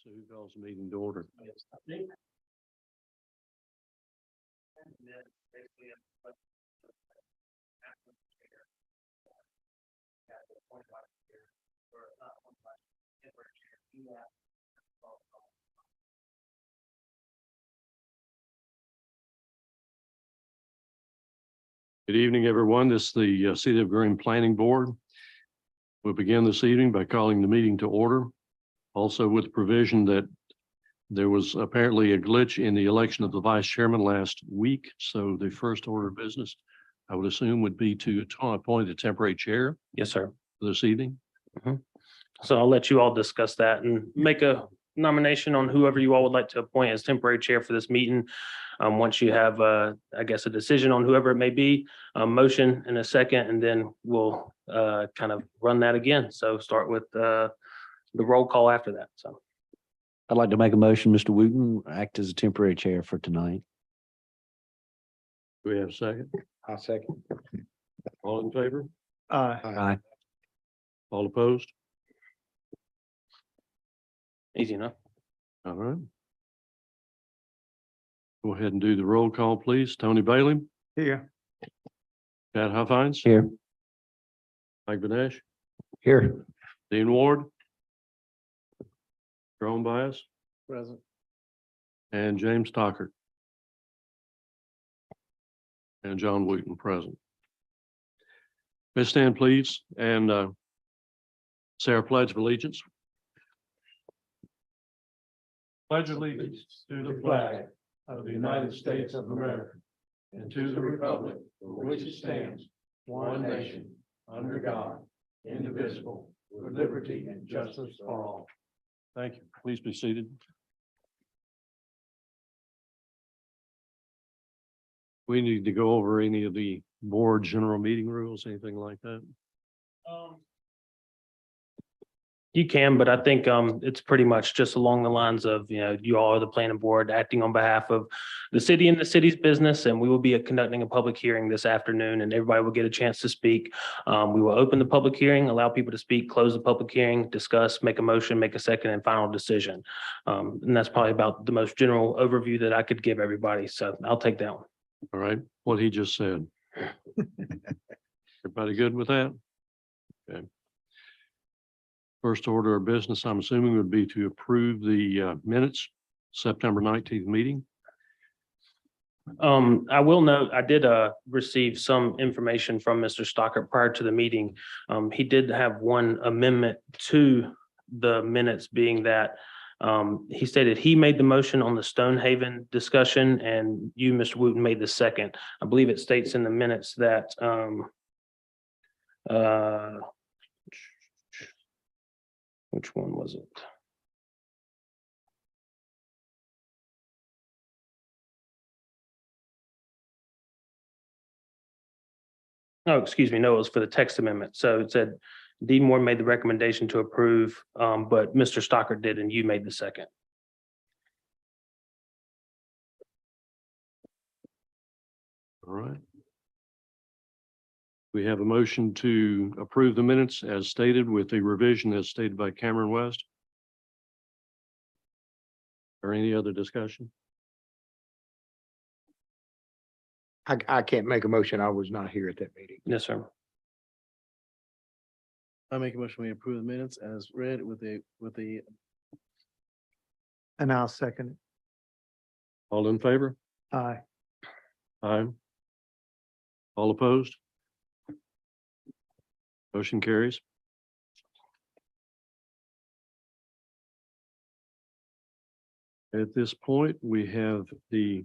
So who calls the meeting to order? Good evening, everyone. This is the City of Green Planning Board. We'll begin this evening by calling the meeting to order. Also with the provision that there was apparently a glitch in the election of the vice chairman last week. So the first order of business, I would assume, would be to appoint a temporary chair Yes, sir. for this evening. So I'll let you all discuss that and make a nomination on whoever you all would like to appoint as temporary chair for this meeting. Once you have, I guess, a decision on whoever it may be, a motion in a second, and then we'll kind of run that again. So start with the roll call after that. So I'd like to make a motion, Mr. Wooten, act as a temporary chair for tonight. Do we have a second? I'll second. All in favor? Aye. All opposed? easy enough. All right. Go ahead and do the roll call, please. Tony Bailey, Here. Pat Huffines, Here. Mike Benesh, Here. Dean Ward, Jerome Bias, Present. and James Stockard. And John Wooten present. Let's stand, please, and say our pledge of allegiance. Pledge allegiance to the flag of the United States of America and to the republic for which it stands, one nation, under God, indivisible, with liberty and justice for all. Thank you. Please be seated. We need to go over any of the board general meeting rules, anything like that. You can, but I think it's pretty much just along the lines of, you all are the planning board acting on behalf of the city and the city's business, and we will be conducting a public hearing this afternoon, and everybody will get a chance to speak. We will open the public hearing, allow people to speak, close the public hearing, discuss, make a motion, make a second and final decision. And that's probably about the most general overview that I could give everybody. So I'll take that one. All right, what he just said. Everybody good with that? Okay. First order of business, I'm assuming, would be to approve the minutes, September 19th meeting. I will note, I did receive some information from Mr. Stockard prior to the meeting. He did have one amendment to the minutes, being that he stated he made the motion on the Stonehaven discussion and you, Mr. Wooten, made the second. I believe it states in the minutes that which one was it? Oh, excuse me. No, it was for the text amendment. So it said Dean Moore made the recommendation to approve, but Mr. Stockard did, and you made the second. All right. We have a motion to approve the minutes as stated with the revision as stated by Cameron West. Or any other discussion? I can't make a motion. I was not here at that meeting. Yes, sir. I make a motion, we approve the minutes as read with the, And I'll second it. All in favor? Aye. Aye. All opposed? Motion carries. At this point, we have the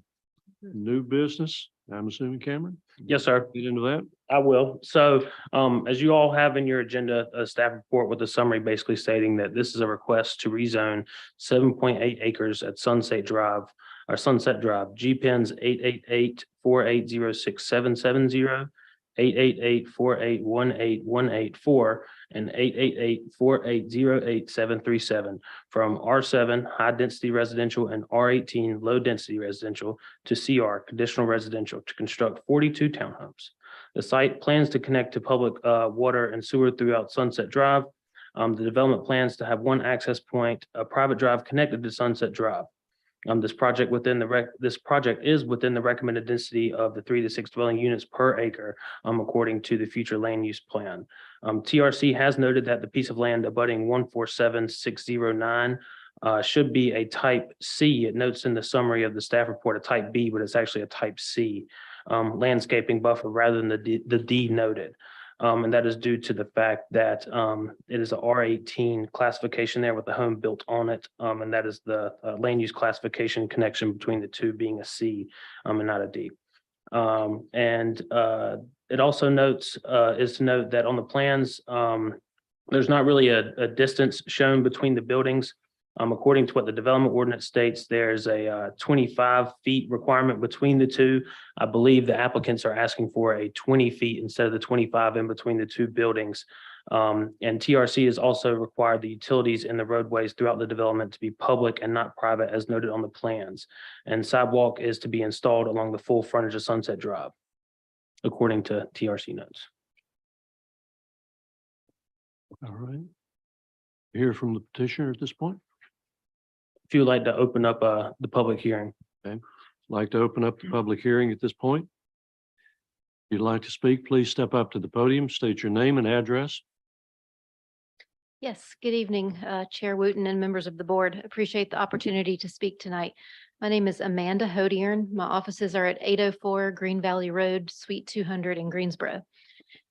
new business. I'm assuming, Cameron, Yes, sir. get into that. I will. So as you all have in your agenda, a staff report with a summary basically stating that this is a request to rezone 7.8 acres at Sunset Drive, G Pens 888-480-6770, 888-4818184, and 888-480-8737 from R7 high density residential and R18 low density residential to CR conditional residential to construct 42 townhomes. The site plans to connect to public water and sewer throughout Sunset Drive. The development plans to have one access point, a private drive connected to Sunset Drive. This project is within the recommended density of the 3 to 6 dwelling units per acre, according to the future land use plan. TRC has noted that the piece of land abutting 147609 should be a type C. It notes in the summary of the staff report a type B, but it's actually a type C landscaping buffer rather than the D noted. And that is due to the fact that it is a R18 classification there with the home built on it. And that is the land use classification connection between the two being a C and not a D. It also is to note that on the plans, there's not really a distance shown between the buildings. According to what the development ordinance states, there's a 25 feet requirement between the two. I believe the applicants are asking for a 20 feet instead of the 25 in between the two buildings. And TRC has also required the utilities in the roadways throughout the development to be public and not private as noted on the plans. And sidewalk is to be installed along the full frontage of Sunset Drive, according to TRC notes. All right. Hear from the petitioner at this point. If you would like to open up the public hearing. Like to open up the public hearing at this point. If you'd like to speak, please step up to the podium, state your name and address. Yes, good evening, Chair Wooten and members of the board. Appreciate the opportunity to speak tonight. My name is Amanda Hodiern. My offices are at 804 Green Valley Road, Suite 200 in Greensboro.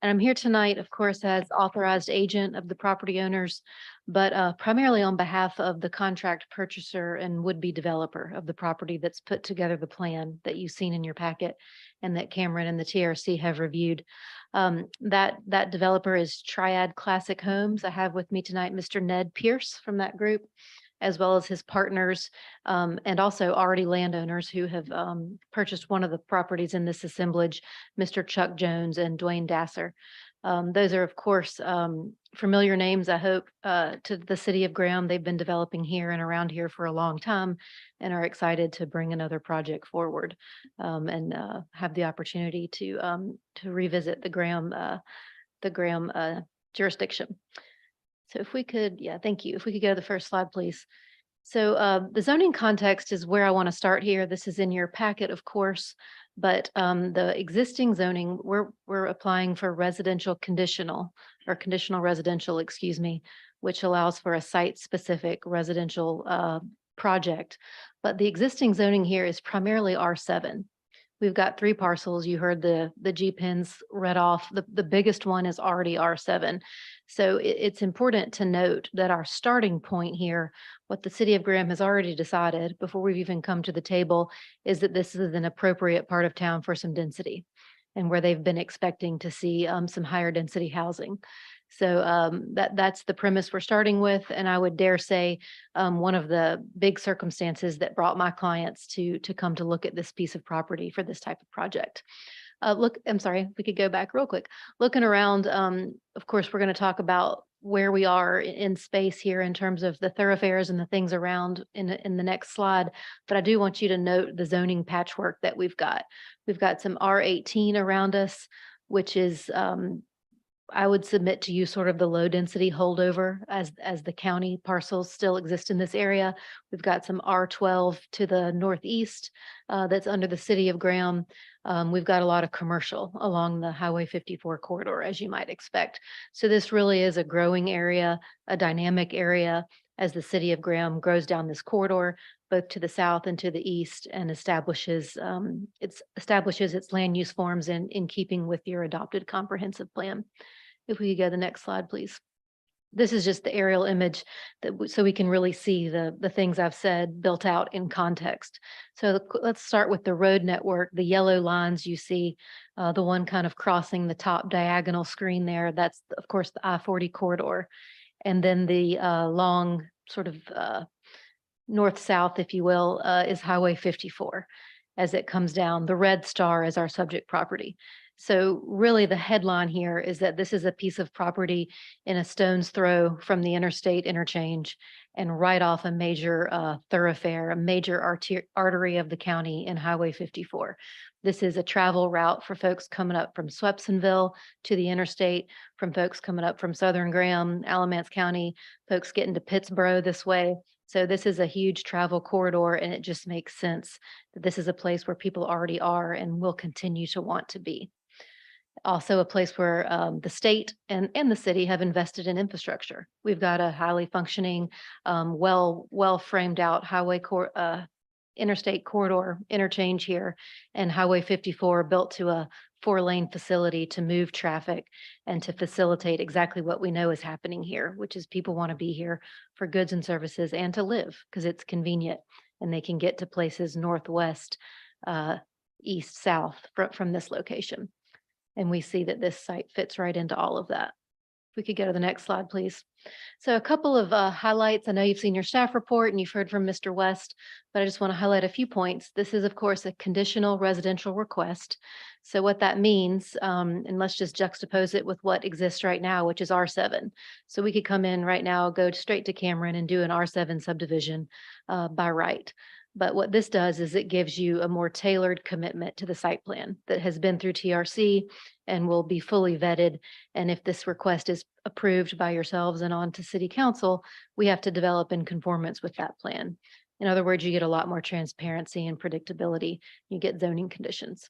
And I'm here tonight, of course, as authorized agent of the property owners, but primarily on behalf of the contract purchaser and would-be developer of the property that's put together the plan that you've seen in your packet and that Cameron and the TRC have reviewed. That developer is Triad Classic Homes. I have with me tonight Mr. Ned Pierce from that group, as well as his partners, and also already landowners who have purchased one of the properties in this assemblage, Mr. Chuck Jones and Dwayne Dasser. Those are, of course, familiar names, I hope, to the city of Graham. They've been developing here and around here for a long time and are excited to bring another project forward and have the opportunity to revisit the Graham jurisdiction. So if we could, yeah, thank you. If we could go to the first slide, please. So the zoning context is where I want to start here. This is in your packet, of course, but the existing zoning, we're applying for residential conditional or conditional residential, excuse me, which allows for a site-specific residential project. But the existing zoning here is primarily R7. We've got 3 parcels. You heard the G pins read off. The biggest one is already R7. So it's important to note that our starting point here, what the city of Graham has already decided before we've even come to the table, is that this is an appropriate part of town for some density and where they've been expecting to see some higher density housing. So that's the premise we're starting with. And I would dare say one of the big circumstances that brought my clients to come to look at this piece of property for this type of project. I'm sorry, if we could go back real quick. Looking around, of course, we're going to talk about where we are in space here in terms of the thoroughfares and the things around in the next slide. But I do want you to note the zoning patchwork that we've got. We've got some R18 around us, which is I would submit to you sort of the low density holdover as the county parcels still exist in this area. We've got some R12 to the northeast that's under the city of Graham. We've got a lot of commercial along the Highway 54 corridor, as you might expect. So this really is a growing area, a dynamic area as the city of Graham grows down this corridor, both to the south and to the east, and establishes its land use forms in keeping with your adopted comprehensive plan. If we could go to the next slide, please. This is just the aerial image so we can really see the things I've said built out in context. So let's start with the road network. The yellow lines you see, the one kind of crossing the top diagonal screen there, that's of course the I-40 corridor. And then the long sort of north-south, if you will, is Highway 54 as it comes down. The red star is our subject property. So really the headline here is that this is a piece of property in a stone's throw from the interstate interchange and right off a major thoroughfare, a major artery of the county in Highway 54. This is a travel route for folks coming up from Swepsonville to the interstate, from folks coming up from Southern Graham, Alamance County, folks getting to Pittsboro this way. So this is a huge travel corridor, and it just makes sense that this is a place where people already are and will continue to want to be. Also a place where the state and the city have invested in infrastructure. We've got a highly functioning, well framed out interstate corridor interchange here, and Highway 54 built to a 4-lane facility to move traffic and to facilitate exactly what we know is happening here, which is people want to be here for goods and services and to live because it's convenient and they can get to places northwest, east, south from this location. And we see that this site fits right into all of that. If we could go to the next slide, please. So a couple of highlights. I know you've seen your staff report and you've heard from Mr. West, but I just want to highlight a few points. This is, of course, a conditional residential request. So what that means, and let's just juxtapose it with what exists right now, which is R7. So we could come in right now, go straight to Cameron and do an R7 subdivision by right. But what this does is it gives you a more tailored commitment to the site plan that has been through TRC and will be fully vetted. And if this request is approved by yourselves and on to City Council, we have to develop in conformance with that plan. In other words, you get a lot more transparency and predictability. You get zoning conditions.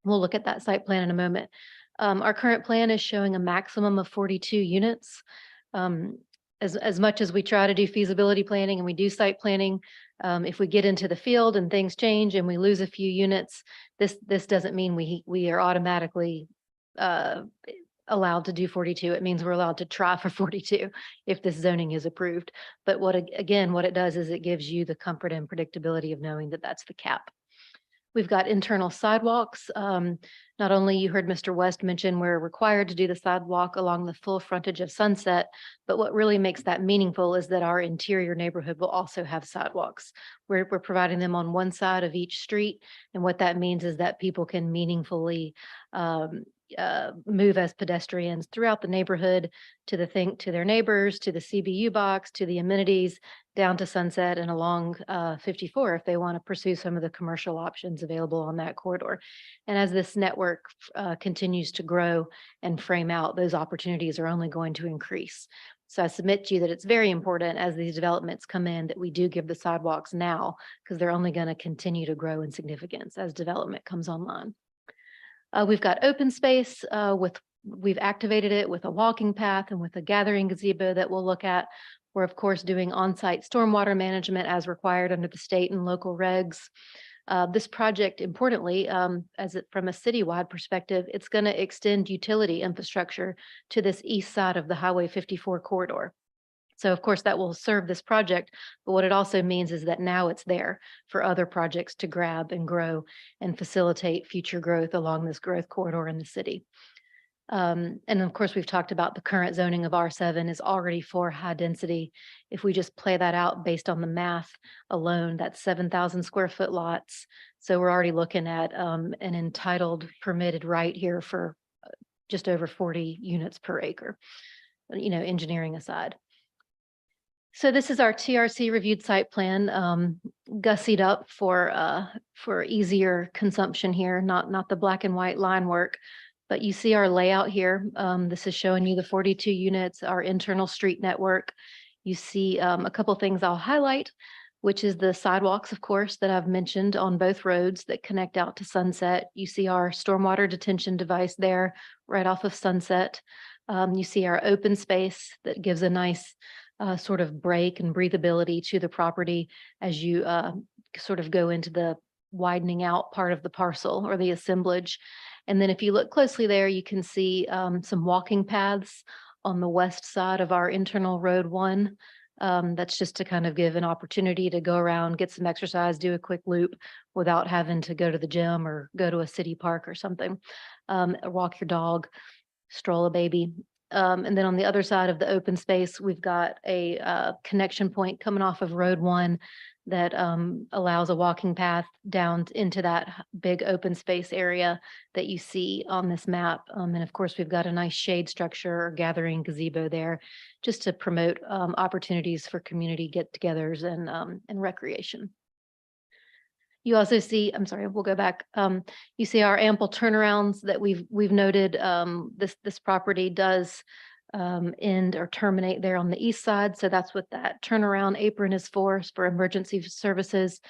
We'll look at that site plan in a moment. Our current plan is showing a maximum of 42 units. As much as we try to do feasibility planning and we do site planning, if we get into the field and things change and we lose a few units, this doesn't mean we are automatically allowed to do 42. It means we're allowed to try for 42 if this zoning is approved. But what it does is it gives you the comfort and predictability of knowing that that's the cap. We've got internal sidewalks. Not only you heard Mr. West mention we're required to do the sidewalk along the full frontage of Sunset, but what really makes that meaningful is that our interior neighborhood will also have sidewalks. We're providing them on one side of each street. And what that means is that people can meaningfully move as pedestrians throughout the neighborhood to their neighbors, to the CBU box, to the amenities, down to Sunset and along 54 if they want to pursue some of the commercial options available on that corridor. And as this network continues to grow and frame out, those opportunities are only going to increase. So I submit to you that it's very important as these developments come in that we do give the sidewalks now, because they're only going to continue to grow in significance as development comes online. We've got open space we've activated it with a walking path and with a gathering gazebo that we'll look at. We're of course doing on-site stormwater management as required under the state and local regs. This project, importantly, from a citywide perspective, it's going to extend utility infrastructure to this east side of the Highway 54 corridor. So of course that will serve this project, but what it also means is that now it's there for other projects to grab and grow and facilitate future growth along this growth corridor in the city. And of course, we've talked about the current zoning of R7 is already for high density. If we just play that out based on the math alone, that's 7,000 square foot lots. So we're already looking at an entitled permitted right here for just over 40 units per acre, engineering aside. So this is our TRC reviewed site plan, gussied up for easier consumption here, not the black and white line work, but you see our layout here. This is showing you the 42 units, our internal street network. You see a couple things I'll highlight, which is the sidewalks, of course, that I've mentioned on both roads that connect out to Sunset. You see our stormwater detention device there right off of Sunset. You see our open space that gives a nice sort of break and breathability to the property as you sort of go into the widening out part of the parcel or the assemblage. And then if you look closely there, you can see some walking paths on the west side of our internal Road 1. That's just to kind of give an opportunity to go around, get some exercise, do a quick loop without having to go to the gym or go to a city park or something. Walk your dog, stroll a baby. And then on the other side of the open space, we've got a connection point coming off of Road 1 that allows a walking path down into that big open space area that you see on this map. And of course, we've got a nice shade structure or gathering gazebo there just to promote opportunities for community get-togethers and recreation. You also see, I'm sorry, we'll go back. You see our ample turnarounds that we've noted. This property does end or terminate there on the east side. So that's what that turnaround apron is for emergency services.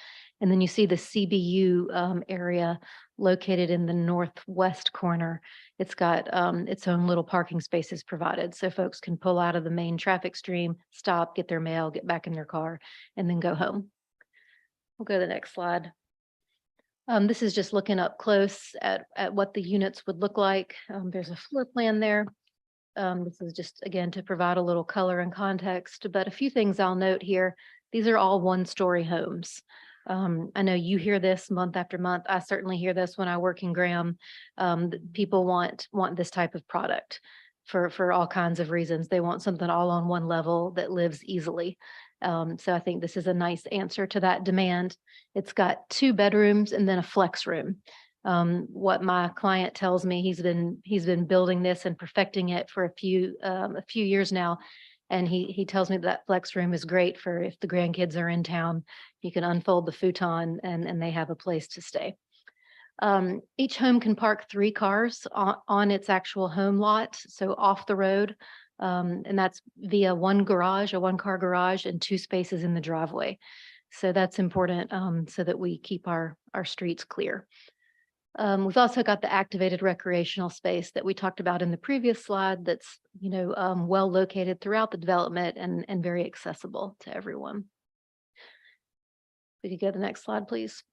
And then you see the CBU area located in the northwest corner. It's got its own little parking spaces provided. So folks can pull out of the main traffic stream, stop, get their mail, get back in their car, and then go home. We'll go to the next slide. This is just looking up close at what the units would look like. There's a floor plan there. This is just, again, to provide a little color and context, but a few things I'll note here. These are all one-story homes. I know you hear this month after month. I certainly hear this when I work in Graham. People want this type of product for all kinds of reasons. They want something all on one level that lives easily. So I think this is a nice answer to that demand. It's got 2 bedrooms and then a flex room. What my client tells me, he's been building this and perfecting it for a few years now. And he tells me that flex room is great for if the grandkids are in town, you can unfold the futon and they have a place to stay. Each home can park 3 cars on its actual home lot, so off the road. And that's via a 1-car garage and 2 spaces in the driveway. So that's important so that we keep our streets clear. We've also got the activated recreational space that we talked about in the previous slide that's, well located throughout the development and very accessible to everyone. We could go to the next slide, please.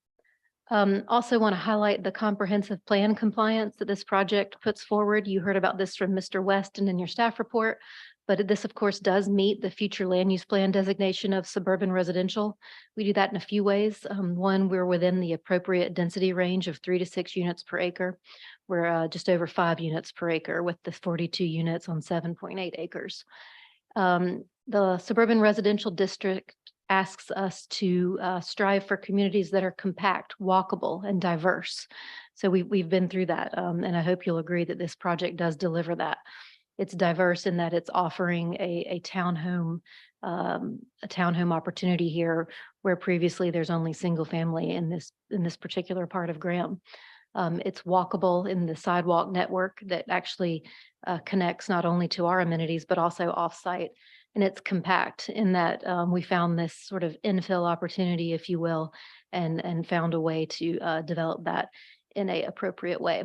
Also want to highlight the comprehensive plan compliance that this project puts forward. You heard about this from Mr. West and in your staff report, but this of course does meet the future land use plan designation of suburban residential. We do that in a few ways. One, we're within the appropriate density range of 3 to 6 units per acre. We're just over 5 units per acre with the 42 units on 7.8 acres. The suburban residential district asks us to strive for communities that are compact, walkable, and diverse. So we've been through that, and I hope you'll agree that this project does deliver that. It's diverse in that it's offering a townhome opportunity here, where previously there's only single family in this particular part of Graham. It's walkable in the sidewalk network that actually connects not only to our amenities, but also offsite. And it's compact in that we found this sort of infill opportunity, if you will, and found a way to develop that in an appropriate way.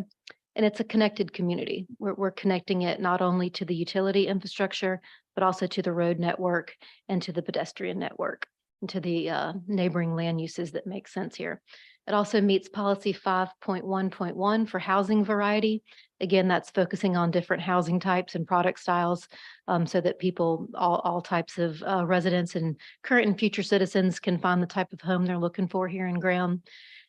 And it's a connected community. We're connecting it not only to the utility infrastructure, but also to the road network and to the pedestrian network and to the neighboring land uses that make sense here. It also meets policy 5.1.1 for housing variety. Again, that's focusing on different housing types and product styles so that people, all types of residents and current and future citizens can find the type of home they're looking for here in Graham.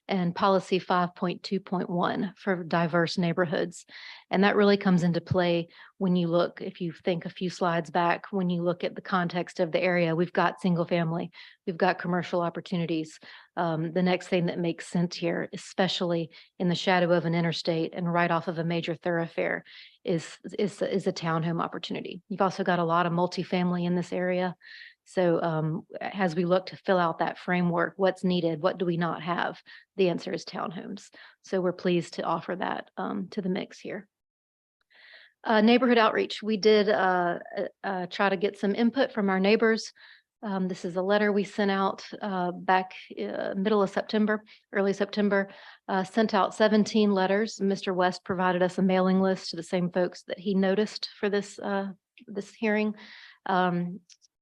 And policy 5.2.1 for diverse neighborhoods. And that really comes into play when you look, if you think a few slides back, when you look at the context of the area, we've got single family, we've got commercial opportunities. The next thing that makes sense here, especially in the shadow of an interstate and right off of a major thoroughfare, is a townhome opportunity. You've also got a lot of multifamily in this area. So as we look to fill out that framework, what's needed, what do we not have? The answer is townhomes. So we're pleased to offer that to the mix here. Neighborhood outreach. We did try to get some input from our neighbors. This is a letter we sent out back middle of September, early September, sent out 17 letters. Mr. West provided us a mailing list to the same folks that he noticed for this hearing.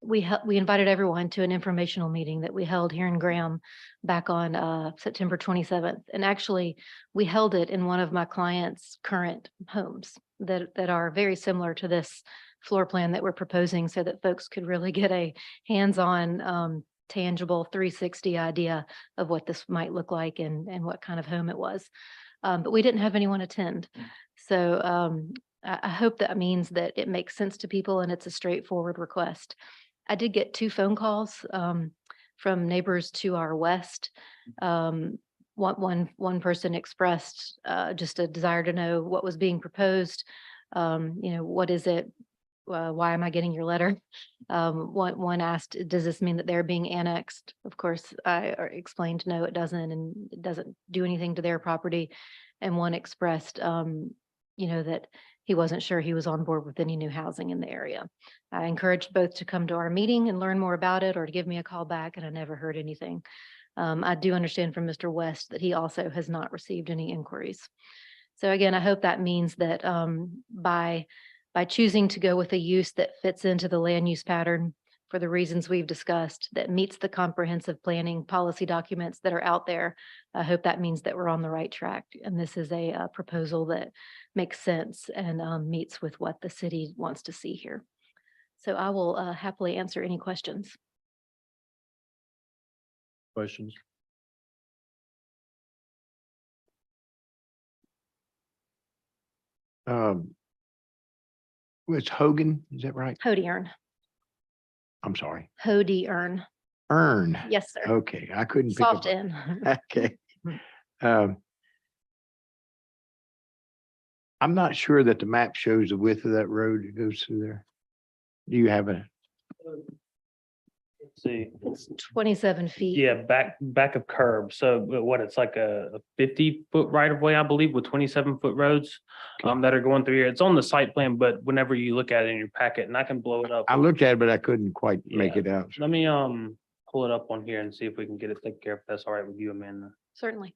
We invited everyone to an informational meeting that we held here in Graham back on September 27th. And actually, we held it in one of my clients' current homes that are very similar to this floor plan that we're proposing so that folks could really get a hands-on, tangible 360 idea of what this might look like and what kind of home it was. But we didn't have anyone attend. So I hope that means that it makes sense to people and it's a straightforward request. I did get 2 phone calls from neighbors to our west. One person expressed just a desire to know what was being proposed. What is it? Why am I getting your letter? One asked, does this mean that they're being annexed? Of course, I explained, no, it doesn't, and it doesn't do anything to their property. And one expressed, that he wasn't sure he was on board with any new housing in the area. I encouraged both to come to our meeting and learn more about it, or to give me a call back, and I never heard anything. I do understand from Mr. West that he also has not received any inquiries. So again, I hope that means that by choosing to go with a use that fits into the land use pattern for the reasons we've discussed, that meets the comprehensive planning policy documents that are out there, I hope that means that we're on the right track. And this is a proposal that makes sense and meets with what the city wants to see here. So I will happily answer any questions. Questions? It's Hogan, is that right? Hodiern, I'm sorry. Hodiern. Ern. Yes, sir. Okay, I couldn't pick up. Soft N. Okay. I'm not sure that the map shows the width of that road that goes through there. Do you have a, Let's see. It's 27 feet. Yeah, back of curb. So what, it's like a 50-foot right of way, I believe, with 27-foot roads that are going through here. It's on the site plan, but whenever you look at it in your packet, and I can blow it up. I looked at it, but I couldn't quite make Yeah. it out. Let me pull it up on here and see if we can get it taken care of. If that's all right with you, Amanda. Certainly.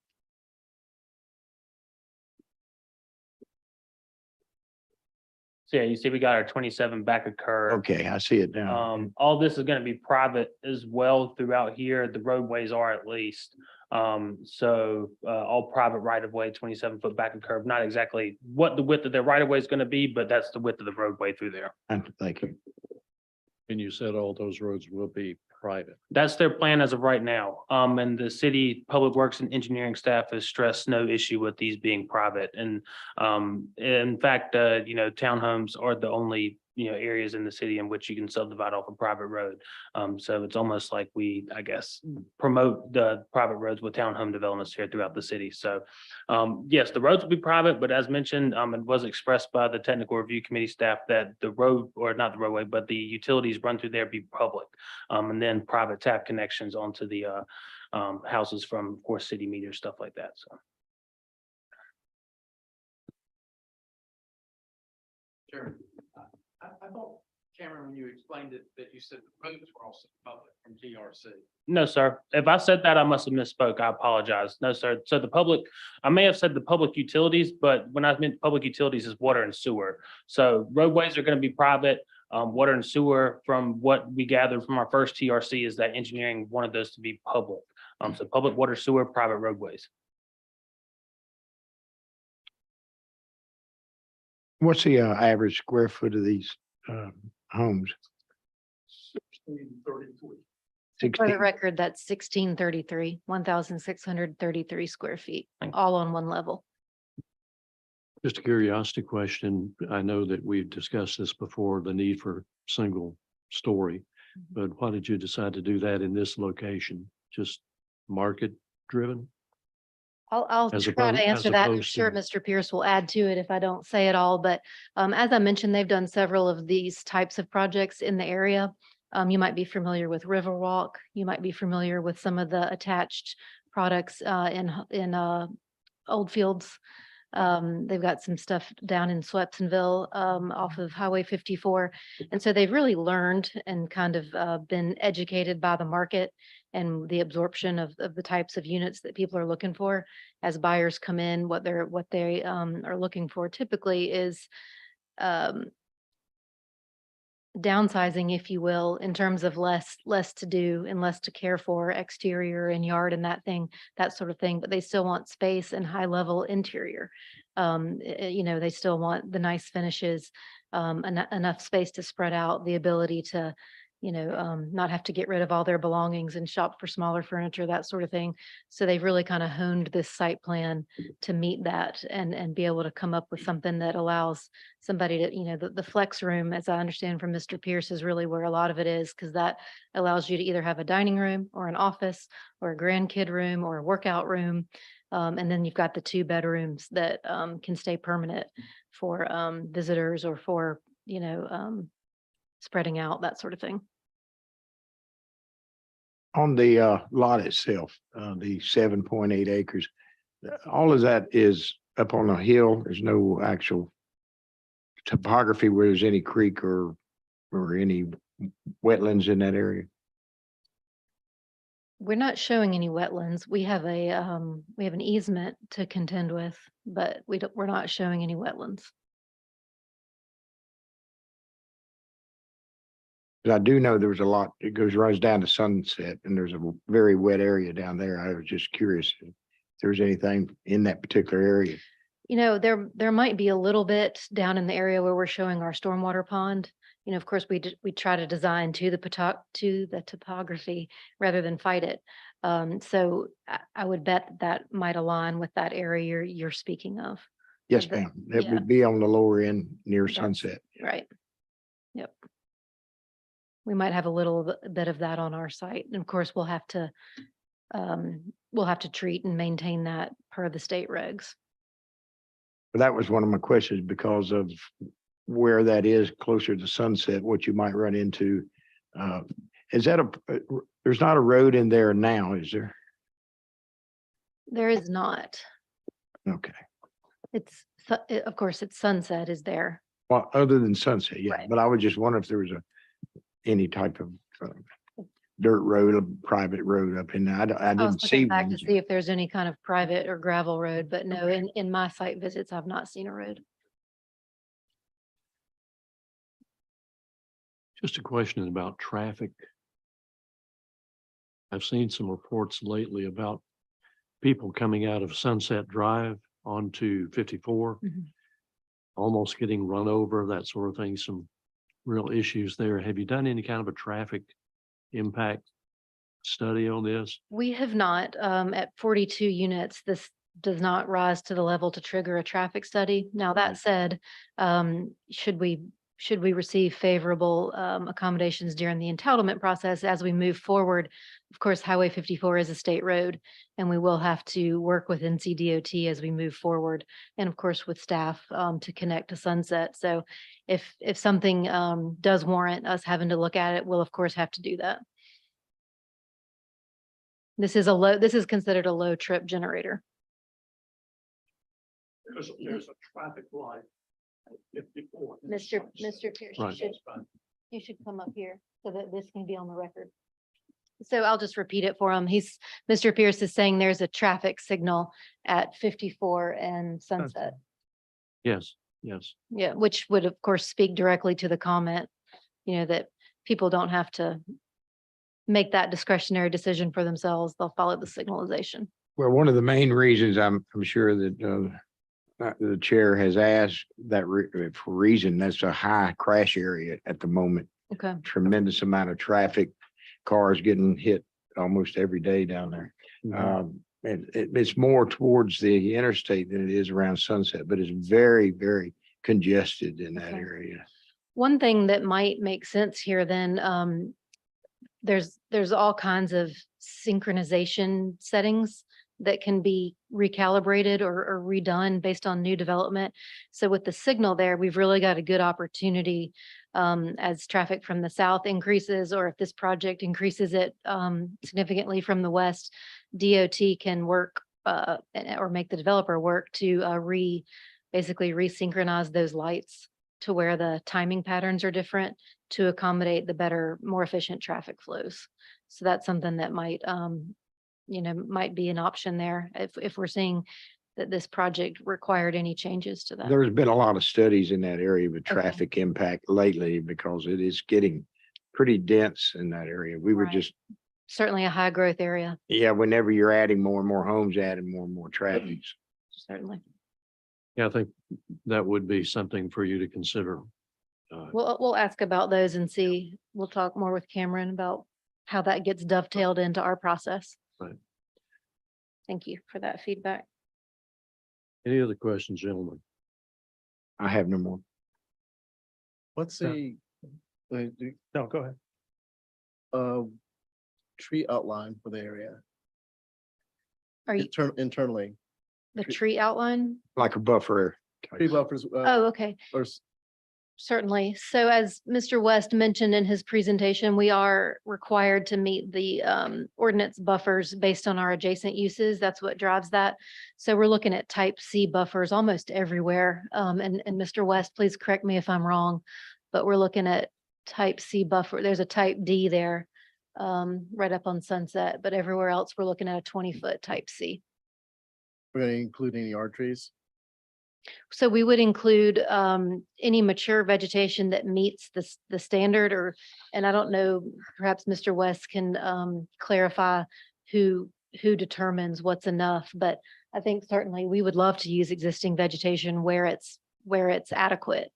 So yeah, you see we got our 27 back of curb. Okay, I see it now. All this is gonna be private as well throughout here. The roadways are at least. All private right of way, 27-foot back of curb, not exactly what the width of their right of way is gonna be, but that's the width of the roadway through there. Thank you. And you said all those roads will be private. That's their plan as of right now. And the city public works and engineering staff has stressed no issue with these being private. And in fact, townhomes are the only, areas in the city in which you can subdivide off a private road. So it's almost like we, I guess, promote the private roads with townhome developments here throughout the city. So yes, the roads will be private, but as mentioned, it was expressed by the technical review committee staff that the road, or not the roadway, but the utilities run through there be public. And then private tap connections onto the houses from, of course, city meters, stuff like that. So. Chairman, I thought, Cameron, when you explained it, that you said the roads were also public from TRC. No, sir. If I said that, I must have misspoke. I apologize. No, sir. So the public, I may have said the public utilities, but when I meant public utilities is water and sewer. So roadways are going to be private. Water and sewer, from what we gathered from our first TRC, is that engineering wanted those to be public. So public water, sewer, private roadways. What's the average square foot of these homes? 1633. For the 16. record, that's 1633, 1,633 square feet, all on one level. Just a curiosity question. I know that we've discussed this before, the need for single story, but why did you decide to do that in this location? Just market driven? I'll As try opposed- to as answer that. I'm opposed sure to- Mr. Pierce will add to it if I don't say it all, but as I mentioned, they've done several of these types of projects in the area. You might be familiar with Riverwalk. You might be familiar with some of the attached products in Oldfields. They've got some stuff down in Swepsonville off of Highway 54. And so they've really learned and kind of been educated by the market and the absorption of the types of units that people are looking for as buyers come in. What they are looking for typically is downsizing, if you will, in terms of less to do and less to care for, exterior and yard and that sort of thing, but they still want space and high level interior. They still want the nice finishes, enough space to spread out, the ability to not have to get rid of all their belongings and shop for smaller furniture, that sort of thing. So they've really kind of honed this site plan to meet that and be able to come up with something that allows somebody to, the flex room, as I understand from Mr. Pierce, is really where a lot of it is, because that allows you to either have a dining room or an office or a grandkid room or a workout room. And then you've got the 2 bedrooms that can stay permanent for visitors or for, spreading out, that sort of thing. On the lot itself, the 7.8 acres, all of that is up on a hill. There's no actual topography where there's any creek or any wetlands in that area. We're not showing any wetlands. We have an easement to contend with, but we're not showing any wetlands. 'Cause I do know there was a lot, it runs down to Sunset and there's a very wet area down there. I was just curious if there's anything in that particular area. There might be a little bit down in the area where we're showing our stormwater pond. Of course, we try to design to the topography rather than fight it. So I would bet that might align with that area you're speaking of. Yes, the- ma'am. That yeah. would be on the lower end near That's- Sunset. Right. Yep. We might have a little bit of that on our site. And of course, we'll have to treat and maintain that per the state regs. But that was one of my questions because of where that is closer to Sunset, what you might run into. Is that there's not a road in there now, is there? There is not. Okay. Of course, it's Sunset is there. Well, other than Sunset, yeah, Right. but I was just wondering if there was any type of dirt road, a private road up in there. I I was didn't see looking back one. to see if there's any kind of private or gravel road, but no, in my site visits, I've not seen a road. Just a question about traffic. I've seen some reports lately about people coming out of Sunset Drive onto 54, Mhm. almost getting run over, that sort of thing, some real issues there. Have you done any kind of a traffic impact study on this? We have not, at 42 units, this does not rise to the level to trigger a traffic study. Now, that said, should we receive favorable accommodations during the entitlement process as we move forward? Of course, Highway 54 is a state road, and we will have to work with NCDOT as we move forward, and of course with staff to connect to Sunset. So if something does warrant us having to look at it, we'll of course have to do that. This is considered a low trip generator. There's a traffic light at 54. Mr. Pierce, Right. you should come up here so that this can be on the record. So I'll just repeat it for him. Mr. Pierce is saying there's a traffic signal at 54 and Sunset. Yes, yes. Yeah, which would of course speak directly to the comment, that people don't have to make that discretionary decision for themselves. They'll follow the signalization. Well, one of the main reasons I'm sure that the chair has asked that for reason, that's a high crash area at the moment. Okay. Tremendous amount of traffic, cars getting hit almost every day down there. It's more towards the interstate than it is around Sunset, but it's very, very congested in that Okay. area. One thing that might make sense here then, there's all kinds of synchronization settings that can be recalibrated or redone based on new development. So with the signal there, we've really got a good opportunity as traffic from the south increases, or if this project increases it significantly from the west, DOT can work or make the developer work to basically resynchronize those lights to where the timing patterns are different to accommodate the better, more efficient traffic flows. So that's something that might be an option there if we're seeing that this project required any changes to that. There's been a lot of studies in that area with Okay. traffic impact lately because it is getting pretty dense in that area. We were Right. just, Certainly a high growth area, whenever you're adding more and more homes, adding more and more traffic. certainly. Yeah, I think that would be something for you to consider We'll ask about those and see. We'll talk more with Cameron about how that gets dovetailed into our process. Right. Thank you for that feedback. Any other questions, gentlemen? I have no more. What's Yeah. no, go ahead. Tree outline for the area Are you internally, the tree outline? Like a buffer. tree buffers, Oh, okay. or Certainly. So as Mr. West mentioned in his presentation, we are required to meet the ordinance buffers based on our adjacent uses. That's what drives that. So we're looking at type C buffers almost everywhere. And Mr. West, please correct me if I'm wrong, but we're looking at type C buffer. There's a type D there right up on Sunset, but everywhere else we're looking at a 20-foot type C. we're gonna include any R trees? So we would include any mature vegetation that meets the standard or, and I don't know, perhaps Mr. West can clarify who determines what's enough, but I think certainly we would love to use existing vegetation where it's adequate.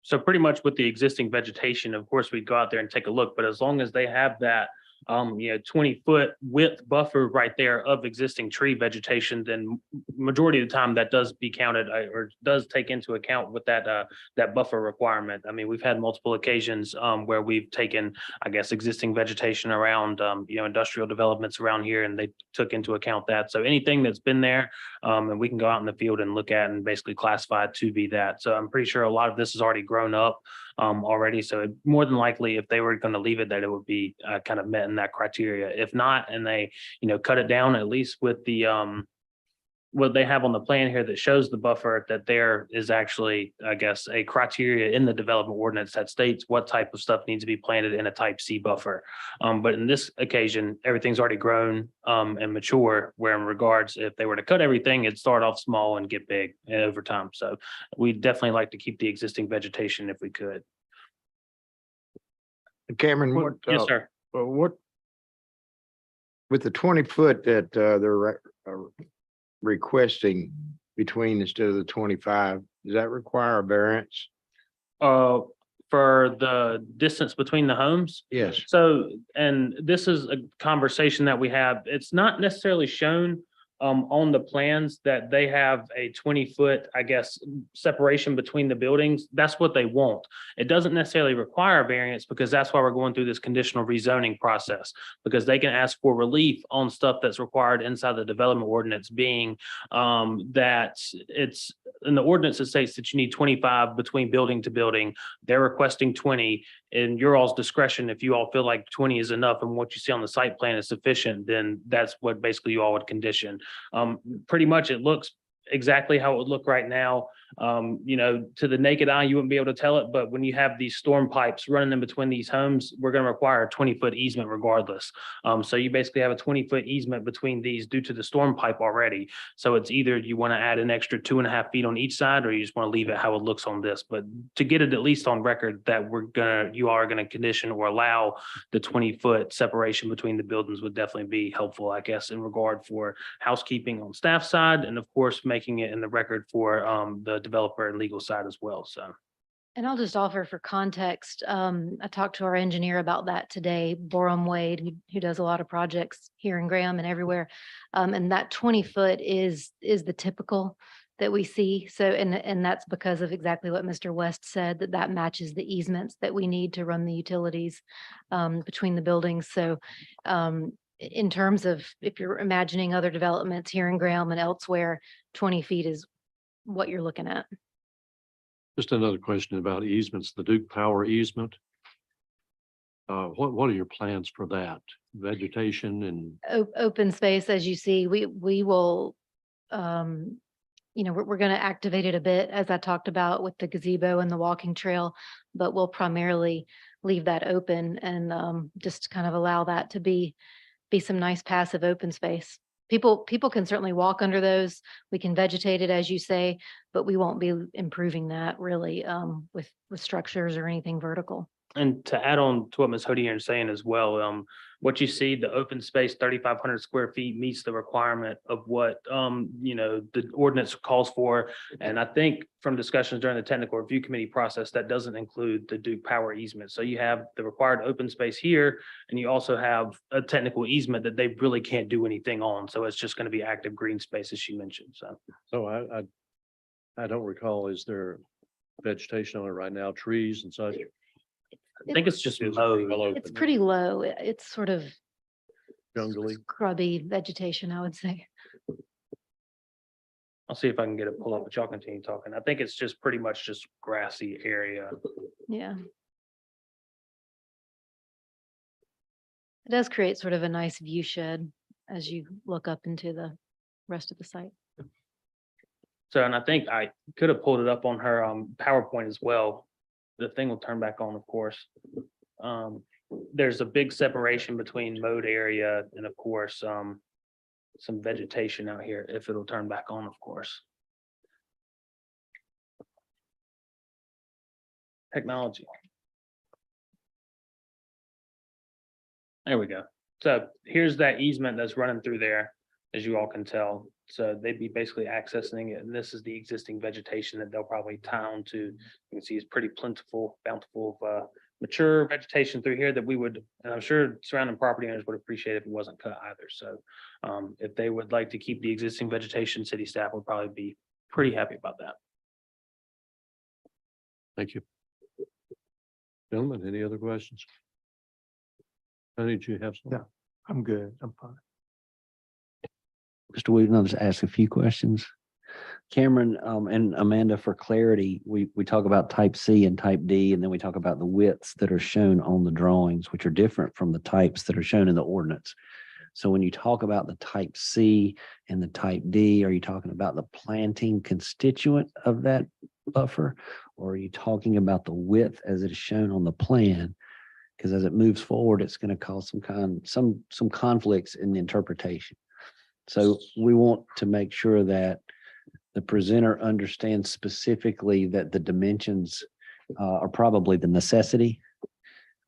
So pretty much with the existing vegetation, of course, we'd go out there and take a look, but as long as they have that 20-foot width buffer right there of existing tree vegetation, then majority of the time that does be counted or does take into account with that buffer requirement. I mean, we've had multiple occasions where we've taken, I guess, existing vegetation around industrial developments around here, and they took into account that. So anything that's been there, and we can go out in the field and look at and basically classify it to be that. So I'm pretty sure a lot of this is already grown up already. So more than likely, if they were going to leave it, that it would be kind of met in that criteria. If not, and they, cut it down, at least with the what they have on the plan here that shows the buffer, that there is actually, I guess, a criteria in the development ordinance that states what type of stuff needs to be planted in a type C buffer. But in this occasion, everything's already grown and mature, where in regards, if they were to cut everything, it'd start off small and get big over time. So we'd definitely like to keep the existing vegetation if we could. Cameron, what? Yes, sir. What? With the 20-foot that they're requesting between instead of the 25, does that require a variance? For the distance between the homes? Yes. So, and this is a conversation that we have, it's not necessarily shown on the plans that they have a 20-foot, I guess, separation between the buildings. That's what they want. It doesn't necessarily require a variance, because that's why we're going through this conditional rezoning process, because they can ask for relief on stuff that's required inside the development ordinance, being that it's in the ordinance, it states that you need 25 between building to building. They're requesting 20. In your all's discretion, if you all feel like 20 is enough and what you see on the site plan is sufficient, then that's what basically you all would condition. Pretty much it looks exactly how it would look right now. To the naked eye, you wouldn't be able to tell it, but when you have these storm pipes running in between these homes, we're going to require a 20-foot easement regardless. So you basically have a 20-foot easement between these due to the storm pipe already. So it's either you want to add an extra 2.5 feet on each side, or you just want to leave it how it looks on this. But to get it at least on record that you are gonna condition or allow the 20-foot separation between the buildings would definitely be helpful, I guess, in regard for housekeeping on staff side, and of course, making it in the record for the developer and legal side as well. So. And I'll just offer for context, I talked to our engineer about that today, Borum Wade, who does a lot of projects here in Graham and everywhere. And that 20-foot is the typical that we see. So, and that's because of exactly what Mr. West said, that matches the easements that we need to run the utilities between the buildings. So in terms of, if you're imagining other developments here in Graham and elsewhere, 20 feet is what you're looking at. Just another question about easements, the Duke Power easement. What are your plans for that? Vegetation and Open space, as you see, we will, we're going to activate it a bit, as I talked about with the gazebo and the walking trail, but we'll primarily leave that open and just kind of allow that to be some nice passive open space. People can certainly walk under those. We can vegetate it, as you say, but we won't be improving that really with structures or anything vertical. And to add on to what Ms. Hodier is saying as well, what you see, the open space, 3,500 square feet meets the requirement of what, the ordinance calls for. And I think from discussions during the technical review committee process, that doesn't include the Duke Power easement. So you have the required open space here, and you also have a technical easement that they really can't do anything on. So it's just going to be active green space, as she mentioned, so. So I don't recall, is there vegetation on it right now, trees and such? I think it's just Is it mowed. well It's open? pretty low. It's sort of Jungly. scrubby vegetation, I would say. I'll see if I can get it pulled up, but y'all continue talking. I think it's just pretty much just grassy area. Yeah. It does create sort of a nice view shed as you look up into the rest of the site. So, and I think I could have pulled it up on her PowerPoint as well. The thing will turn back on, of course. There's a big separation between mowed area and of course, some vegetation out here, if it'll turn back on, of course. Technology. There we go. So here's that easement that's running through there, as you all can tell. So they'd be basically accessing it, and this is the existing vegetation that they'll probably tie on to. You can see it's pretty plentiful, bountiful, mature vegetation through here that we would, and I'm sure surrounding property owners would appreciate if it wasn't cut either. So if they would like to keep the existing vegetation, city staff would probably be pretty happy about that. Thank you. Gentlemen, any other questions? Honey, did you have some? Yeah. I'm good. I'm fine. Mr. Wooten, I'll just ask a few questions. Cameron, and Amanda, for clarity, we talk about type C and type D, and then we talk about the widths that are shown on the drawings, which are different from the types that are shown in the ordinance. So when you talk about the type C and the type D, are you talking about the planting constituent of that buffer? Or are you talking about the width as it is shown on the plan? Because as it moves forward, it's going to cause some conflicts in the interpretation. So we want to make sure that the presenter understands specifically that the dimensions are probably the necessity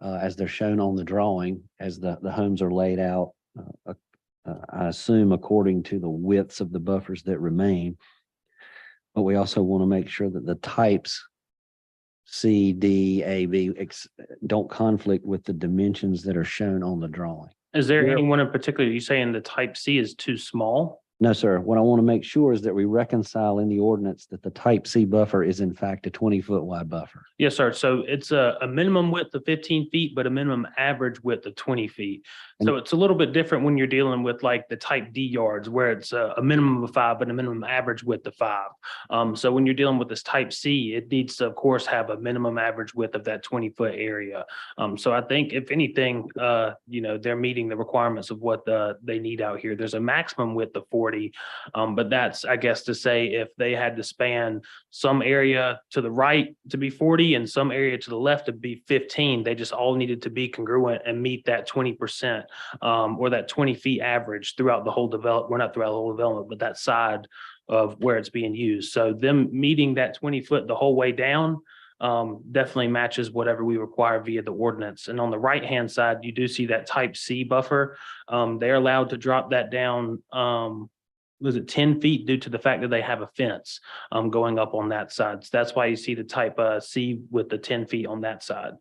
as they're shown on the drawing, as the homes are laid out, I assume according to the widths of the buffers that remain. But we also want to make sure that the types C, D, A, B don't conflict with the dimensions that are shown on the drawing. Is there Yeah. anyone in particular, you saying the type C is too small? No, sir. What I want to make sure is that we reconcile in the ordinance that the type C buffer is in fact a 20-foot wide buffer. Yes, sir. So it's a minimum width of 15 feet, but a minimum average width of 20 feet. So it's a little bit different when you're dealing with like the type D yards where it's a minimum of 5, but a minimum average width of 5. So when you're dealing with this type C, it needs to, of course, have a minimum average width of that 20-foot area. So I think if anything, they're meeting the requirements of what they need out here. There's a maximum width of 40. But that's, I guess, to say if they had to span some area to the right to be 40 and some area to the left to be 15, they just all needed to be congruent and meet that 20% or that 20 feet average throughout the whole development. We're not throughout the whole development, but that side of where it's being used. So them meeting that 20 foot the whole way down definitely matches whatever we require via the ordinance. And on the right-hand side, you do see that type C buffer. They're allowed to drop that down was it 10 feet due to the fact that they have a fence going up on that side. So that's why you see the type C with the 10 feet on that side.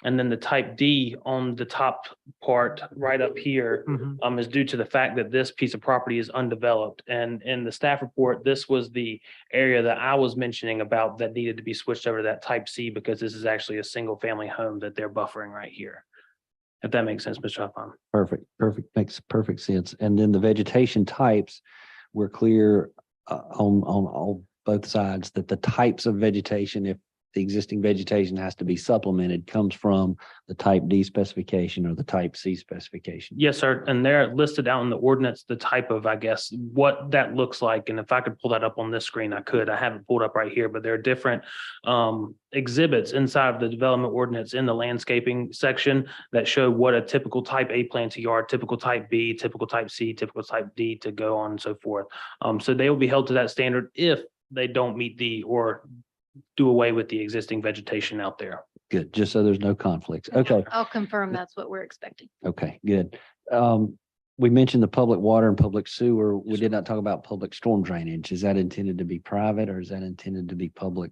And then the type D on the top part right up here is due to the fact that this piece of property is undeveloped. And in the staff report, this was the area that I was mentioning about that needed to be switched over to that type C because this is actually a single family home that they're buffering right here. If that makes sense, Mr. Huffman. Perfect. Makes perfect sense. And then the vegetation types, we're clear on all both sides that the types of vegetation, if the existing vegetation has to be supplemented, comes from the type D specification or the type C specification. Yes, sir. And they're listed out in the ordinance, the type of, I guess, what that looks like. And if I could pull that up on this screen, I could. I have it pulled up right here, but there are different exhibits inside of the development ordinance in the landscaping section that show what a typical type A planting yard, typical type B, typical type C, typical type D to go on and so forth. So they will be held to that standard if they don't meet or do away with the existing vegetation out there. Good, just so there's no conflicts. Okay, I'll confirm that's what we're expecting. okay, good. We mentioned the public water and public sewer. We did not talk about public storm drainage. Is that intended to be private or is that intended to be public?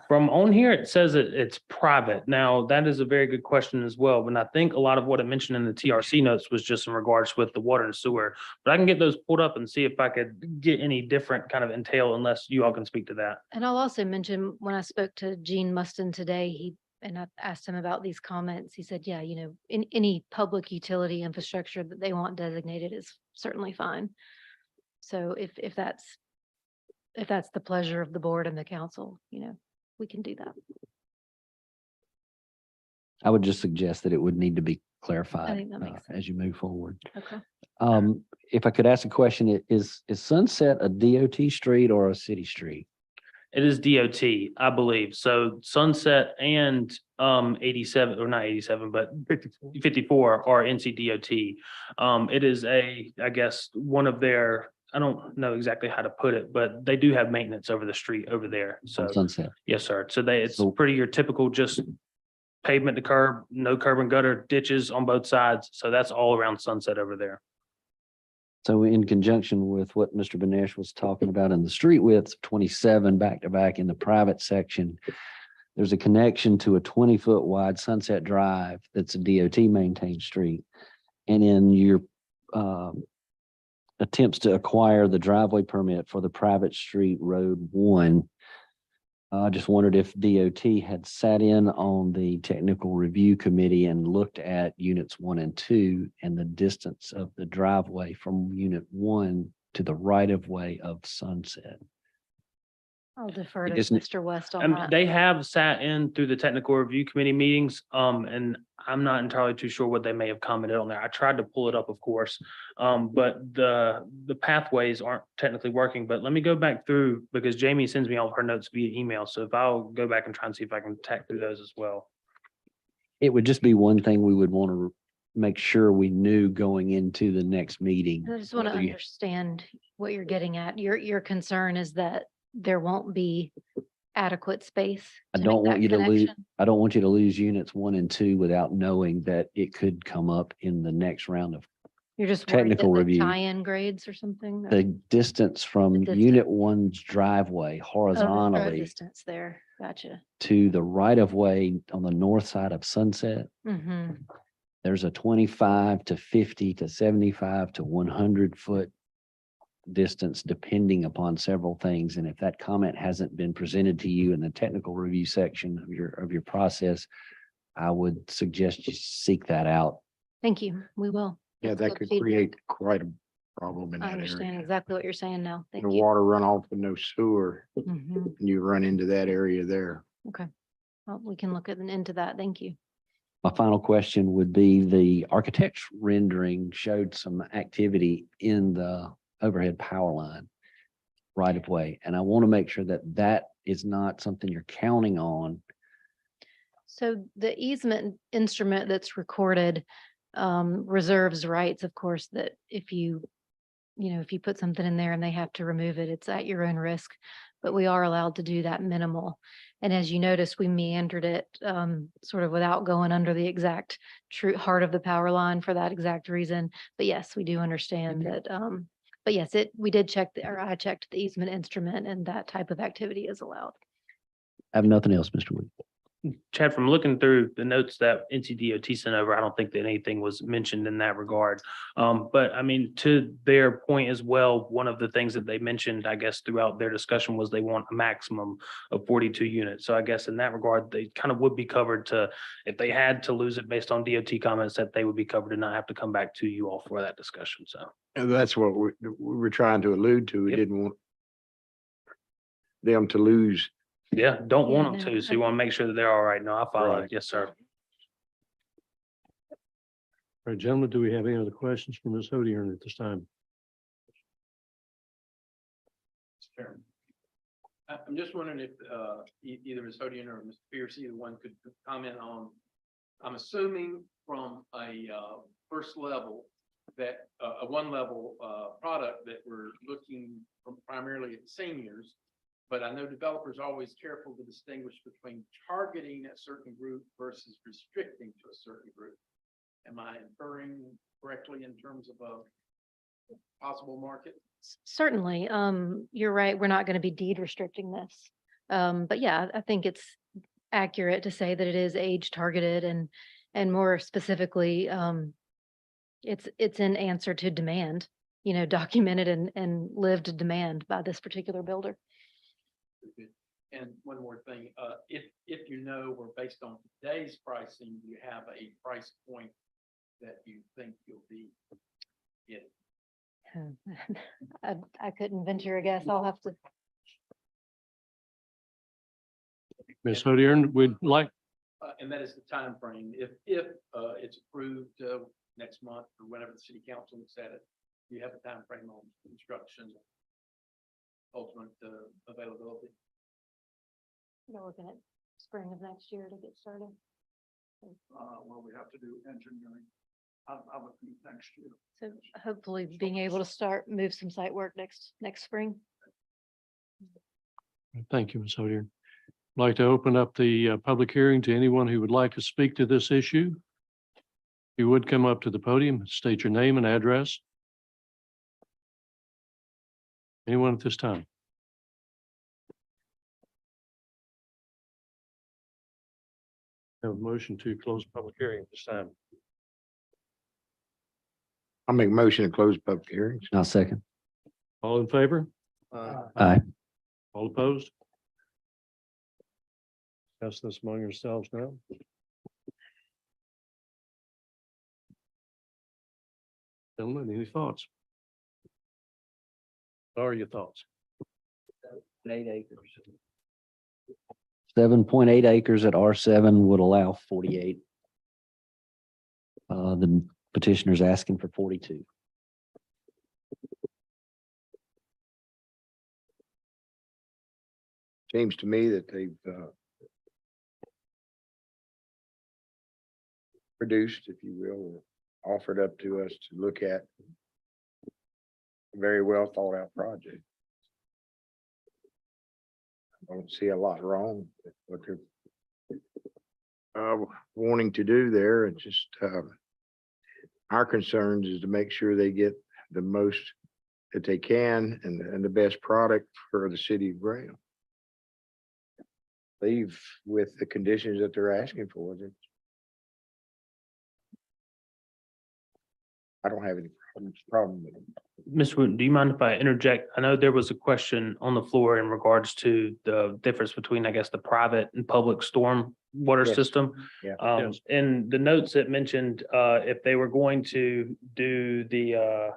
From on here, it says it's private. Now, that is a very good question as well. But I think a lot of what I mentioned in the TRC notes was just in regards with the water and sewer. But I can get those pulled up and see if I could get any different kind of entail unless you all can speak to that. And I'll also mention, when I spoke to Gene Muston today, and I asked him about these comments, he said, yeah, in any public utility infrastructure that they want designated is certainly fine. So if that's the pleasure of the board and the council, we can do that. I would just suggest that it would need to be clarified think that makes as you move forward. Okay. If I could ask a question, is Sunset a DOT street or a city street? It is DOT, I believe. So Sunset and 87, or not 87, but 54 are NCDOT. It is I guess, one of their, I don't know exactly how to put it, but they do have maintenance over the street over there. So, On Sunset. yes, sir. So it's So- pretty your typical just pavement to curb, no curb and gutter, ditches on both sides. So that's all around Sunset over there. So in conjunction with what Mr. Benesh was talking about in the street widths, 27 back to back in the private section, there's a connection to a 20-foot wide Sunset Drive that's a DOT maintained street. And in your attempts to acquire the driveway permit for the private street Road 1, I just wondered if DOT had sat in on the technical review committee and looked at units 1 and 2 and the distance of the driveway from unit 1 to the right of way of Sunset. I'll defer It to isn't- Mr. West on that. They have sat in through the technical review committee meetings, and I'm not entirely too sure what they may have commented on there. I tried to pull it up, of course. But the pathways aren't technically working, but let me go back through because Jamie sends me all of her notes via email. So if I'll go back and try and see if I can tack through those as well. It would just be one thing we would want to make sure we knew going into the next meeting. I just want to whether you- understand what you're getting at. Your concern is that there won't be adequate space. I to don't make want that you to lose, connection. I don't want you to lose units 1 and 2 without knowing that it could come up in the next round of You're just worried that technical the review. tie-in grades or something? or- the distance from The unit 1's driveway Oh, the horizontally distance there. Gotcha. to the right of way on the north side of Sunset. Mm-hmm. There's a 25 to 50 to 75 to 100-foot distance depending upon several things. And if that comment hasn't been presented to you in the technical review section of your process, I would suggest you seek that out. Thank you. We will. Yeah, That's that good could feedback. create quite a problem in I that understand area. exactly what you're saying now. The Thank you. water run off with no sewer, Mhm. and you run into that area there. Well, we can look into that. Thank you. My final question would be the architect's rendering showed some activity in the overhead power line right of way. And I want to make sure that that is not something you're counting on. So the easement instrument that's recorded reserves rights, of course, that if you put something in there and they have to remove it, it's at your own risk. But we are allowed to do that minimal. And as you noticed, we meandered it sort of without going under the exact true heart of the power line for that exact reason. But yes, we do understand that. But yes, we did check I checked the easement instrument and that type of activity is allowed. I have nothing else, Mr. Wood. Chad, from looking through the notes that NCDOT sent over, I don't think that anything was mentioned in that regard. But I mean, to their point as well, one of the things that they mentioned, I guess, throughout their discussion was they want a maximum of 42 units. So I guess in that regard, they kind of would be covered if they had to lose it based on DOT comments, that they would be covered and not have to come back to you all for that discussion. So. And that's what we were trying to allude to. We Yep. didn't want them to lose. Yeah, don't Yeah, want them no, to, so you want to make sure that they're all right. No, I follow. Right. Yes, sir. All right, gentlemen, do we have any other questions for Ms. Hodier at this time? Mr. Chairman. I'm just wondering if either Ms. Hodian or Mr. Pierce, either one could comment on, I'm assuming from a first level that a one level product that we're looking from primarily at seniors, But I know developers are always careful to distinguish between targeting a certain group versus restricting to a certain group. Am I inferring correctly in terms of a possible market? Certainly, you're right. We're not going to be deed restricting this. But yeah, I think it's accurate to say that it is age targeted and more specifically, it's an answer to demand, documented and lived demand by this particular builder. And one more thing, if you know, or based on today's pricing, you have a price point that you think you'll be getting. I couldn't venture a guess. I'll have to. Ms. Hodiern, we'd like, And that is the time frame. If it's approved next month or whenever the city council looks at it, you have a time frame on construction, ultimate availability. We're looking at spring of next year to get started. Well, we have to do engineering. I'm looking next year. So hopefully being able to move some site work next spring. thank you, Ms. Hodiern. I'd like to open up the public hearing to anyone who would like to speak to this issue. If you would come up to the podium, state your name and address. Anyone at this time? Have a motion to close public hearing at this time. I'll make a motion to close public hearings. I'll second. All in favor? Aye. All opposed? Discuss this among yourselves now. Gentlemen, any thoughts? What are your thoughts? 8 acres. 7.8 acres at R7 would allow 48. The petitioner's asking for 42. Seems to me that they've produced, if you will, or offered up to us to look at a very well thought out project. I don't see a lot wrong with what they're wanting to do there. It's just our concerns is to make sure they get the most that they can and the best product for the city of Graham. Leave with the conditions that they're asking for. I don't have any problem with it. Ms. Wooten, do you mind if I interject? I know there was a question on the floor in regards to the difference between, I guess, the private and public storm water Yes. system. Yeah. Yes. In the notes it mentioned, if they were going to do the,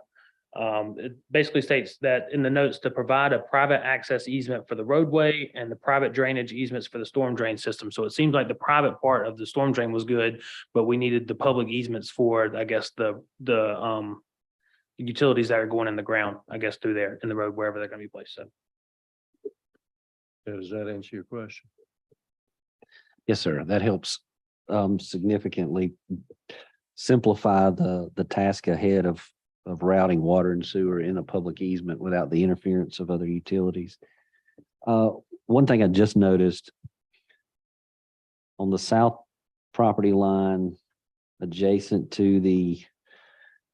it basically states that in the notes to provide a private access easement for the roadway and the private drainage easements for the storm drain system. So it seems like the private part of the storm drain was good, but we needed the public easements for, I guess, the utilities that are going in the ground, I guess, through there in the road, wherever they're gonna be placed. So Does that answer your question? Yes, sir. That helps significantly simplify the task ahead of routing water and sewer in a public easement without the interference of other utilities. One thing I just noticed on the south property line adjacent to the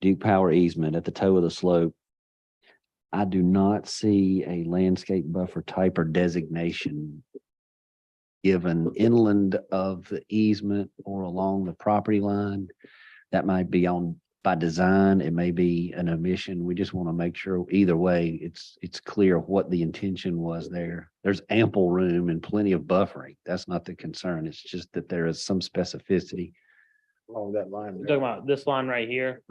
Duke Power easement at the toe of the slope, I do not see a landscape buffer type or designation given inland of the easement or along the property line. That might be on by design, it may be an omission. We just want to make sure either way, it's clear what the intention was there. There's ample room and plenty of buffering. That's not the concern. It's just that there is some specificity. Along that line. we're talking about this line right here.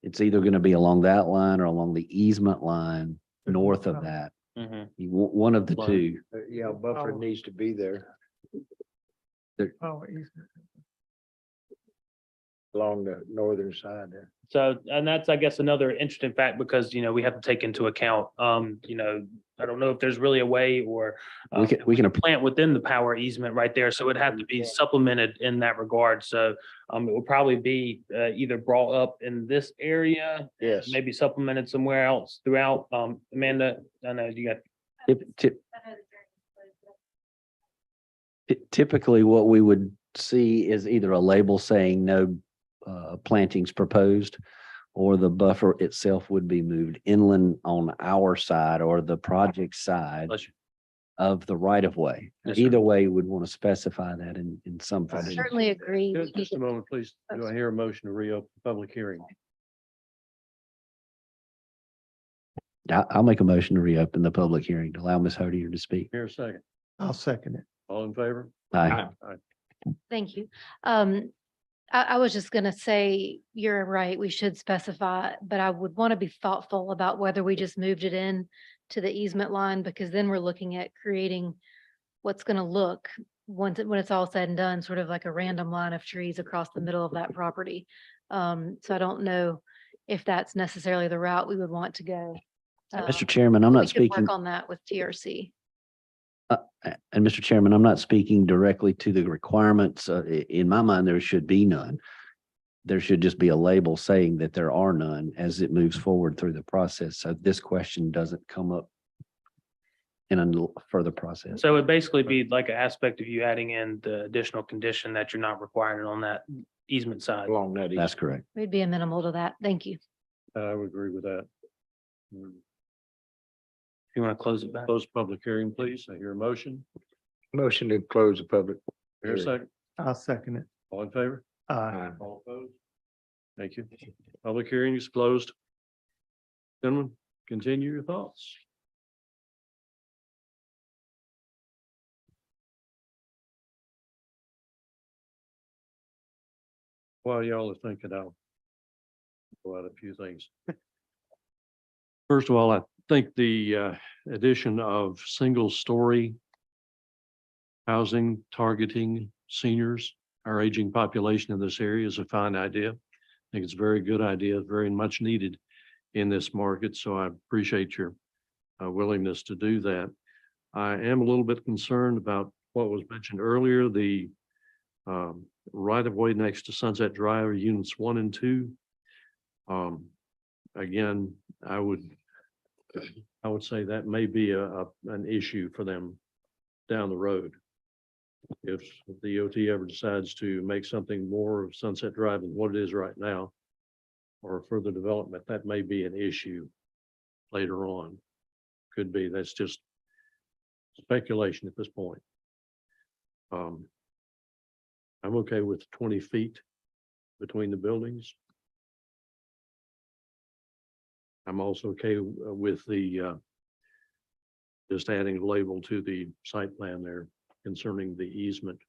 It's either going to be along that line or along the easement line north of that. Mhm. One of the Line. two. Yeah, buffer needs to be there. Along the northern side there. So, and that's, I guess, another interesting fact because, we have to take into account, I don't know if there's really a way or We can plant within the power easement right there. So it'd have to be supplemented in that regard. So it will probably be either brought up in this area, Yes. maybe supplemented somewhere else throughout. Amanda, I know you got, Typically, what we would see is either a label saying no plantings proposed, or the buffer itself would be moved inland on our side or the project side Bless you. of the right of way. Yes, sir. Either way, would want to specify that in some I fashion. certainly agree. we Just a need- moment, please. Do I hear a motion to reopen the public hearing? I'll make a motion to reopen the public hearing to allow Ms. Hodier to speak. Here a second. I'll second it. All in favor? Aye. Thank you. I was just gonna say, you're right, we should specify, but I would want to be thoughtful about whether we just moved it in to the easement line, because then we're looking at creating what's gonna look, when it's all said and done, sort of like a random line of trees across the middle of that property. So I don't know if that's necessarily the route we would want to go. Mr. Chairman, I'm We not could work speaking, on that with TRC. and Mr. Chairman, I'm not speaking directly to the requirements. In my mind, there should be none. There should just be a label saying that there are none as it moves forward through the process. So this question doesn't come up in a further process. So it would basically be like an aspect of you adding in the additional condition that you're not requiring on that easement side. Along that. That's correct. We'd be amenable to that. Thank you. I would agree with that. If you want to close it back. Close the public hearing, please. I hear a motion. Motion to close the public. Here a Hearing. second. I'll second it. All in favor? Aye. All opposed? Thank you. Public hearing is closed. Gentlemen, continue your thoughts. While y'all are thinking, I'll go out a few things. First of all, I think the addition of single-story housing targeting seniors, our aging population in this area, is a fine idea. I think it's a very good idea, very much needed in this market, so I appreciate your willingness to do that. I am a little bit concerned about what was mentioned earlier, the right of way next to Sunset Drive, units 1 and 2. Again, I would say that may be an issue for them down the road. If the OT ever decides to make something more of Sunset Drive than what it is right now, or further development, that may be an issue later on. Could be, that's just speculation at this point. I'm okay with 20 feet between the buildings. I'm also okay with the just adding a label to the site plan there concerning the easement.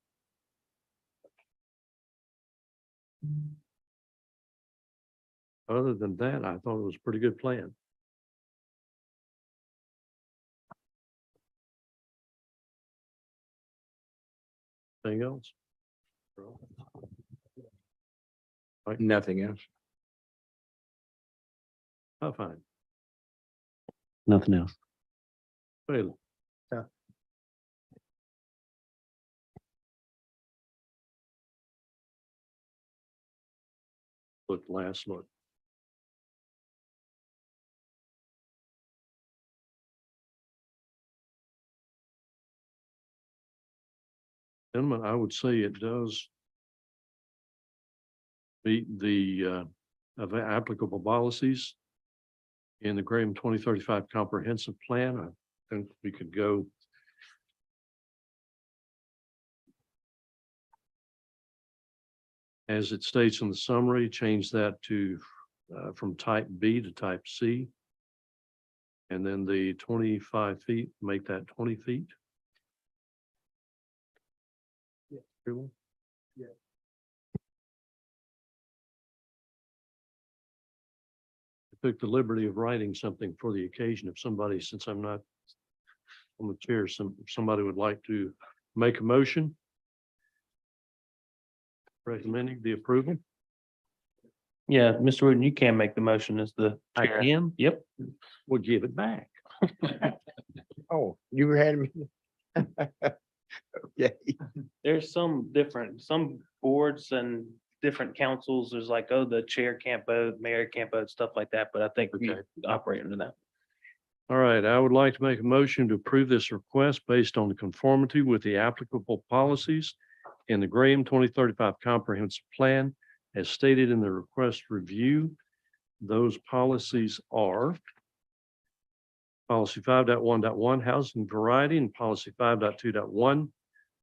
Other than that, I thought it was a pretty good plan. Anything else? Nothing else. I'm fine. Nothing else. Bailey. Yeah. Look, last look. Gentlemen, I would say it does meet the of applicable policies in the Graham 2035 comprehensive plan. I think we could go as it states in the summary, change that to from type B to type C. And then the 25 feet, make that 20 feet. Everyone? I took the liberty of writing something for the occasion. If somebody, since I'm not on the chair, if somebody would like to make a motion recommending the approval. Yeah, Mr. Wooten, you can make the motion as the I chair. can, Yep. we'll give it back. Oh, you were had me. Okay. There's some boards and different councils. There's like, oh, the chair can't vote, mayor can't vote, stuff like that. But I think we Okay. operate under that. All right, I would like to make a motion to approve this request based on conformity with the applicable policies in the Graham 2035 Comprehensive Plan as stated in the request review. Those policies are policy 5.1.1 housing variety and policy 5.2.1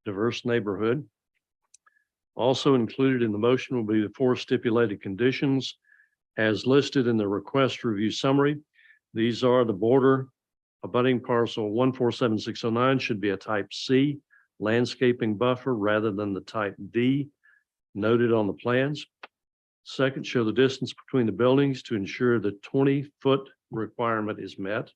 diverse neighborhood. Also included in the motion will be the 4 stipulated conditions as listed in the request review summary. These are the border abutting parcel 147609 should be a type C landscaping buffer rather than the type D noted on the plans. Second, show the distance between the buildings to ensure the 20-foot requirement is met.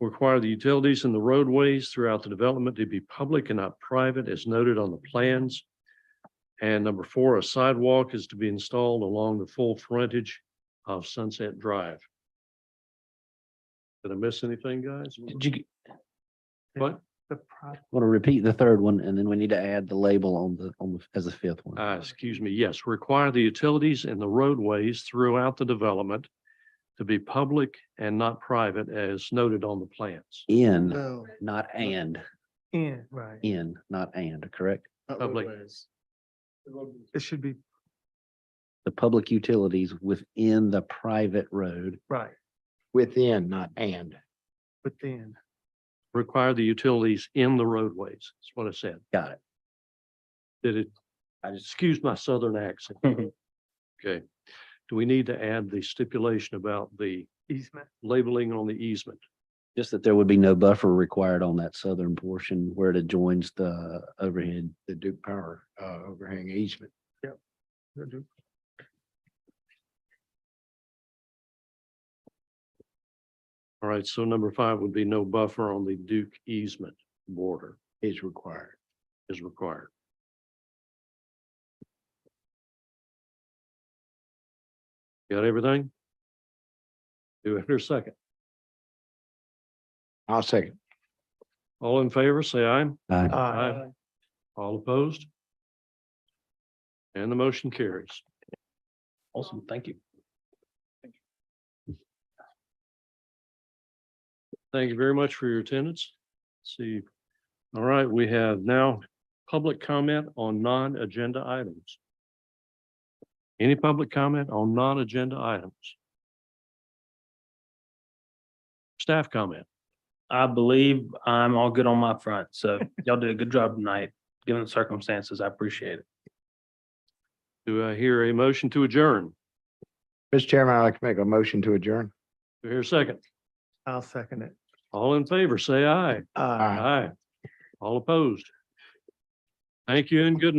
Require the utilities and the roadways throughout the development to be public and not private as noted on the plans. And number 4, a sidewalk is to be installed along the full frontage of Sunset Drive. Did I miss anything, guys? Did you, What? Want to repeat the third one, and then we need to add the label on the as a fifth one. Excuse me, yes, require the utilities and the roadways throughout the development to be public and not private as noted on the plans. In, No. not and. In, right. In, not and, correct? not Public. roadways. It should be The public utilities within the private road. right Within, not and. within. Require the utilities in the roadways. That's what I said. Got it. Did it? I excuse my southern accent. Okay. Do we need to add the stipulation about the Easement. labeling on the easement? Just that there would be no buffer required on that southern portion where it adjoins the overhead. The Duke Power overhang easement. All right, so number 5 would be no buffer on the Duke easement border Is required. is required. Got everything? Do I hear a second? I'll second. All in favor, say aye. Aye. All opposed? And the motion carries. awesome, thank you. Thank you very much for your attendance. Let's see. All right, we have now public comment on non-agenda items. Any public comment on non-agenda items? Staff comment. I believe I'm all good on my front, so y'all did a good job tonight, given the circumstances. I appreciate it. Do I hear a motion to adjourn? Mr. Chairman, I'd like to make a motion to adjourn. Do I hear a second? I'll second it. All in favor, say aye. Aye. Aye. All opposed? Thank you and good night.